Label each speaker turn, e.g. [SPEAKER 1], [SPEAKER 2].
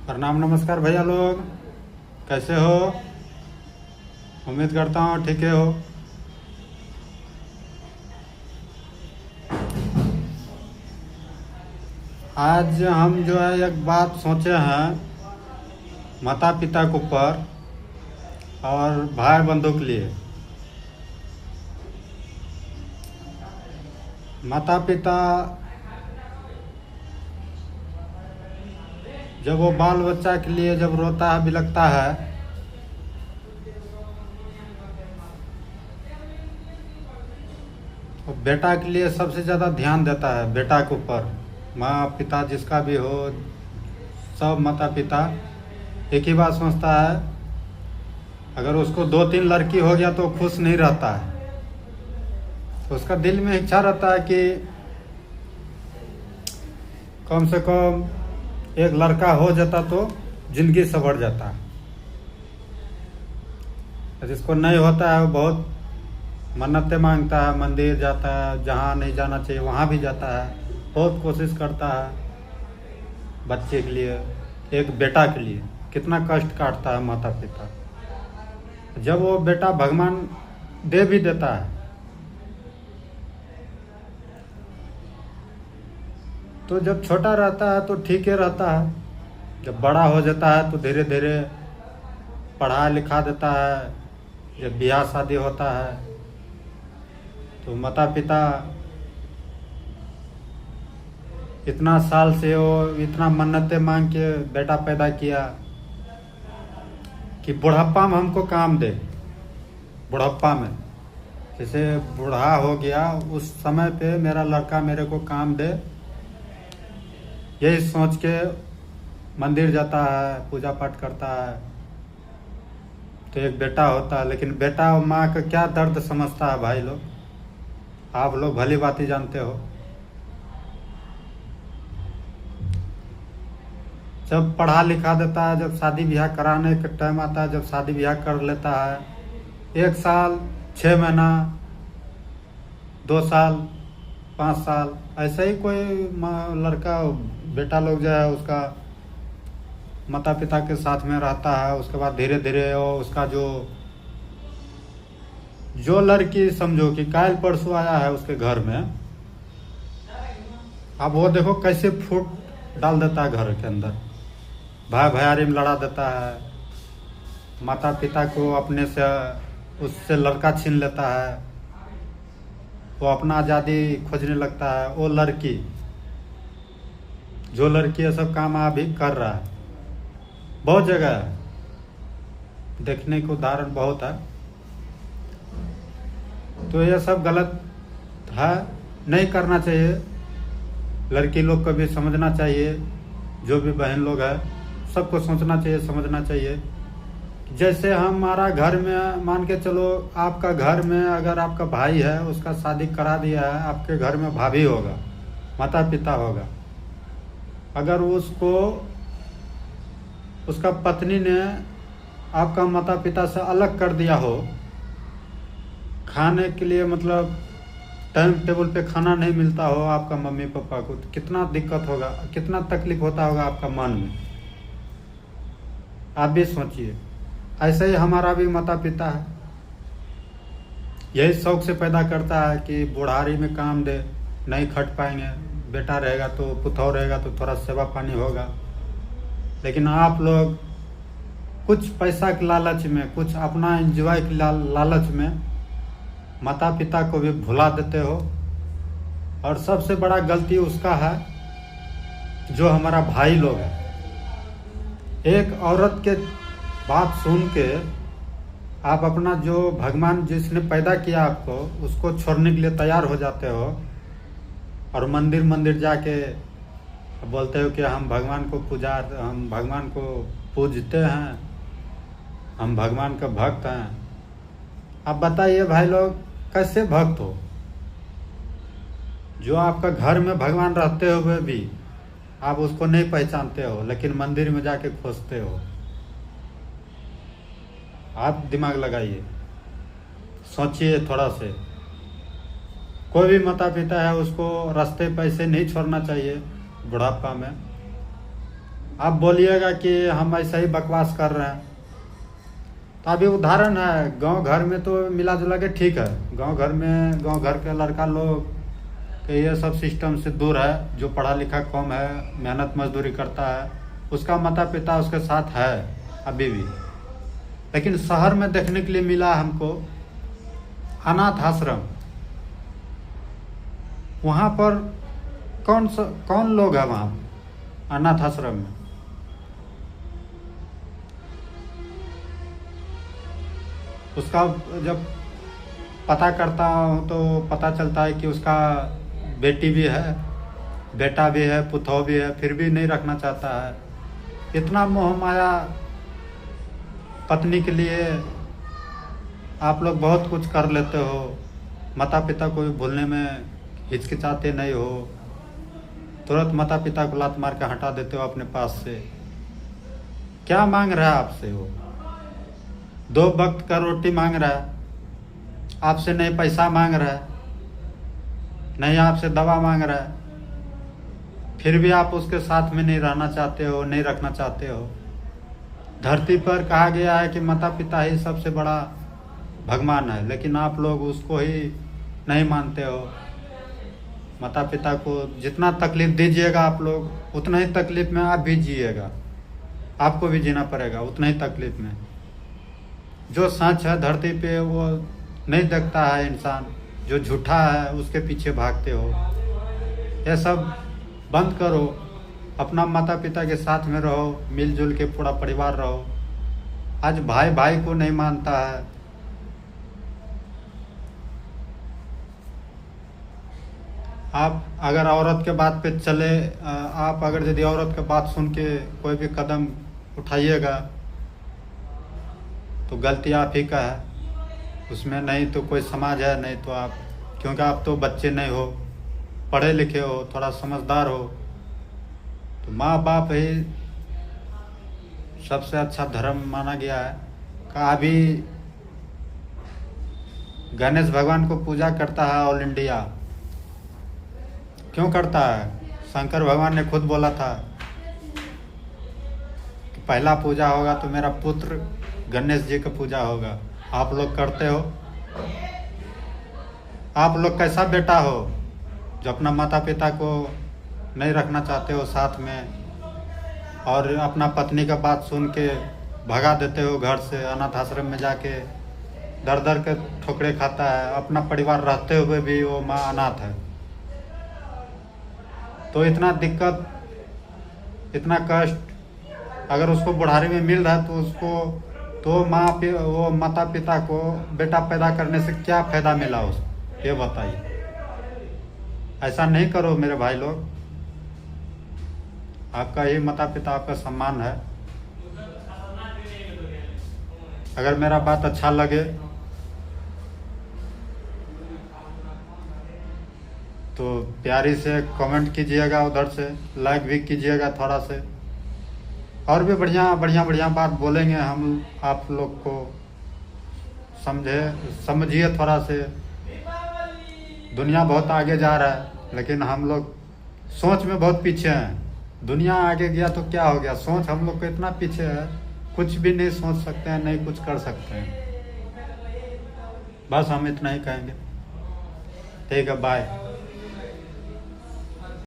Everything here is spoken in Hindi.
[SPEAKER 1] प्रणाम नमस्कार भैया लोग, कैसे हो? उम्मीद करता हूँ ठीक है हो। आज हम जो है एक बात सोचे हैं माता पिता के ऊपर और भाई बंधु के लिए। माता पिता जब वो बाल बच्चा के लिए जब रोता है बिलखता है तो बेटा के लिए सबसे ज़्यादा ध्यान देता है। बेटा के ऊपर माँ पिता जिसका भी हो, सब माता पिता एक ही बात सोचता है, अगर उसको 2-3 लड़की हो गया तो खुश नहीं रहता है। तो उसका दिल में इच्छा रहता है कि कम से कम एक लड़का हो जाता तो जिंदगी संवर जाता। जिसको नहीं होता है वो बहुत मन्नतें मांगता है, मंदिर जाता है, जहाँ नहीं जाना चाहिए वहाँ भी जाता है, बहुत कोशिश करता है बच्चे के लिए, एक बेटा के लिए। कितना कष्ट काटता है माता पिता। जब वो बेटा भगवान दे भी देता है तो जब छोटा रहता है तो ठीक ही रहता है, जब बड़ा हो जाता है तो धीरे धीरे पढ़ा लिखा देता है। जब ब्याह शादी होता है तो माता पिता इतना साल से वो इतना मन्नतें मांग के बेटा पैदा किया कि बुढ़ापा में हमको काम दे। बुढ़ापा में जैसे बूढ़ा हो गया उस समय पे मेरा लड़का मेरे को काम दे, यही सोच के मंदिर जाता है, पूजा पाठ करता है। तो एक बेटा होता है, लेकिन बेटा और माँ का क्या दर्द समझता है भाई लोग, आप लोग भली बात ही जानते हो। जब पढ़ा लिखा देता है, जब शादी ब्याह कराने का टाइम आता है, जब शादी ब्याह कर लेता है, 1 साल 6 महीना 2 साल 5 साल ऐसे ही कोई लड़का बेटा लोग जो है उसका माता पिता के साथ में रहता है। उसके बाद धीरे धीरे वो उसका जो लड़की समझो कि काल परसों आया है उसके घर में, अब वो देखो कैसे फूट डाल देता है घर के अंदर, भाई भैयारी में लड़ा देता है, माता पिता को अपने से उससे लड़का छीन लेता है, वो अपना आज़ादी खोजने लगता है। वो लड़की जो लड़की ये सब काम अभी कर रहा है, बहुत जगह है, देखने को उदाहरण बहुत है। तो ये सब गलत है, नहीं करना चाहिए। लड़की लोग को भी समझना चाहिए, जो भी बहन लोग है सबको सोचना चाहिए, समझना चाहिए। जैसे हमारा घर में मान के चलो, आपका घर में अगर आपका भाई है उसका शादी करा दिया है, आपके घर में भाभी होगा, माता पिता होगा, अगर उसको उसका पत्नी ने आपका माता पिता से अलग कर दिया हो, खाने के लिए मतलब टाइम टेबल पे खाना नहीं मिलता हो आपका मम्मी पापा को, तो कितना दिक्कत होगा, कितना तकलीफ होता होगा आपका मन में। आप भी सोचिए। ऐसे ही हमारा भी माता पिता है, यही शौक से पैदा करता है कि बुढ़ारी में काम दे, नहीं खट पाएंगे, बेटा रहेगा तो पुतौ रहेगा तो थोड़ा सेवा पानी होगा। लेकिन आप लोग कुछ पैसा के लालच में, कुछ अपना एंजॉय के लालच में माता पिता को भी भुला देते हो। और सबसे बड़ा गलती उसका है जो हमारा भाई लोग है। एक औरत के बात सुन के आप अपना जो भगवान जिसने पैदा किया आपको उसको छोड़ने के लिए तैयार हो जाते हो और मंदिर मंदिर जाके बोलते हो कि हम भगवान को पूजते हैं, हम भगवान का भक्त हैं। अब बताइए भाई लोग, कैसे भक्त हो जो आपका घर में भगवान रहते हुए भी आप उसको नहीं पहचानते हो, लेकिन मंदिर में जाके खोजते हो। आप दिमाग लगाइए, सोचिए थोड़ा से। कोई भी माता पिता है उसको रास्ते पे ऐसे नहीं छोड़ना चाहिए बुढ़ापा में। आप बोलिएगा कि हम ऐसा ही बकवास कर रहे हैं। तो अभी उदाहरण है, गांव घर में तो मिला जुला के ठीक है, गांव घर के लड़का लोग के ये सब सिस्टम से दूर है। जो पढ़ा लिखा कम है, मेहनत मजदूरी करता है, उसका माता पिता उसके साथ है अभी भी। लेकिन शहर में देखने के लिए मिला हमको अनाथ आश्रम। वहाँ पर कौन लोग है वहाँ अनाथ आश्रम में? उसका जब पता करता हूँ तो पता चलता है कि उसका बेटी भी है, बेटा भी है, पुतौ भी है, फिर भी नहीं रखना चाहता है। इतना मोह माया पत्नी के लिए आप लोग बहुत कुछ कर लेते हो, माता पिता को भी भूलने में हिचकिचाते नहीं हो, तुरंत माता पिता को लात मार के हटा देते हो अपने पास से। क्या मांग रहा है आपसे? वो 2 वक्त का रोटी मांग रहा है आपसे, नहीं पैसा मांग रहा है, नहीं आपसे दवा मांग रहा है, फिर भी आप उसके साथ में नहीं रहना चाहते हो, नहीं रखना चाहते हो। धरती पर कहा गया है कि माता पिता ही सबसे बड़ा भगवान है, लेकिन आप लोग उसको ही नहीं मानते हो। माता पिता को जितना तकलीफ दीजिएगा आप लोग, उतना ही तकलीफ में आप भी जिएगा, आपको भी जीना पड़ेगा उतना ही तकलीफ में। जो सच है धरती पे वो नहीं देखता है इंसान, जो झूठा है उसके पीछे भागते हो। ये सब बंद करो, अपना माता पिता के साथ में रहो, मिलजुल के पूरा परिवार रहो। आज भाई भाई को नहीं मानता है। आप अगर औरत के बात पे चले, आप अगर यदि औरत के बात सुन के कोई भी कदम उठाइएगा तो गलती आप ही का है, उसमें नहीं तो कोई समाज है, नहीं तो आप, क्योंकि आप तो बच्चे नहीं हो, पढ़े लिखे हो, थोड़ा समझदार हो। तो माँ बाप ही सबसे अच्छा धर्म माना गया है। का अभी गणेश भगवान को पूजा करता है ऑल इंडिया, क्यों करता है? शंकर भगवान ने खुद बोला था कि पहला पूजा होगा तो मेरा पुत्र गणेश जी का पूजा होगा। आप लोग करते हो? आप लोग कैसा बेटा हो जो अपना माता पिता को नहीं रखना चाहते हो साथ में, और अपना पत्नी का बात सुन के भगा देते हो घर से, अनाथ आश्रम में जाके दर दर के ठोकरे खाता है। अपना परिवार रहते हुए भी वो माँ अनाथ है। तो इतना दिक्कत, इतना कष्ट अगर उसको बुढ़ारी में मिल रहा है तो उसको तो वो माता पिता को बेटा पैदा करने से क्या फायदा मिला उसको, ये बताइए। ऐसा नहीं करो मेरे भाई लोग, आपका ही माता पिता आपका सम्मान है। अगर मेरा बात अच्छा लगे तो प्यारी से कमेंट कीजिएगा, उधर से लाइक भी कीजिएगा थोड़ा से, और भी बढ़िया बात बोलेंगे हम आप लोग को। समझिए थोड़ा से। दुनिया बहुत आगे जा रहा है, लेकिन हम लोग सोच में बहुत पीछे हैं। दुनिया आगे गया तो क्या हो गया, सोच हम लोग को इतना पीछे है, कुछ भी नहीं सोच सकते हैं, नहीं कुछ कर सकते हैं। बस हम इतना ही कहेंगे। ठीक है, बाय।